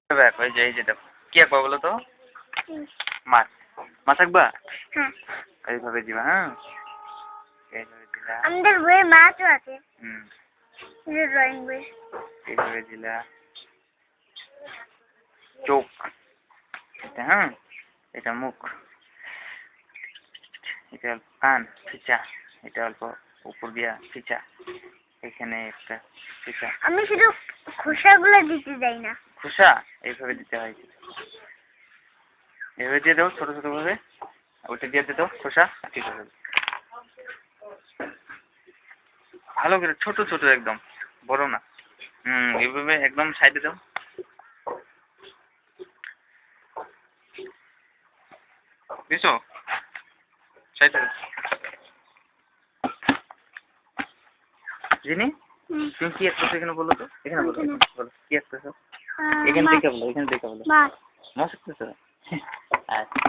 দেখো এই যে দেখো কি আঁকবা বলো তো? মাছ। মাছ আঁকবা? হ্যাঁ। এইভাবে দিবা, হ্যাঁ? এইভাবে দিলা। আমাদের বইয়ে মাছও আছে। হুম। ড্রয়িং বই। এইভাবে দিলা। চোখ। এটা, হ্যাঁ? এটা মুখ। এটা অল্প কান, ফিচা। এটা অল্প উপর দিয়া ফিচা। এখানে একটা ফিচা। আমি শুধু খোসাগুলো দিতে যাই না। খোসা এইভাবে দিতে হয়। এভাবে দিয়ে দাও ছোট ছোট ভাবে। ওইটা দিয়ে দাও খোসা, ঠিক আছে। ভালো করে ছোট ছোট একদম, বড় না। এইভাবে একদম সাইডে দাও। দিছো? সাইডে দাও। জিনি, তুমি কি একটু এখানে বলো তো? এখানে বলো, বলো কি একটু? এখানে দেখে বলো, এখানে দেখে বলো। মাছ। মাছ একটু। আচ্ছা।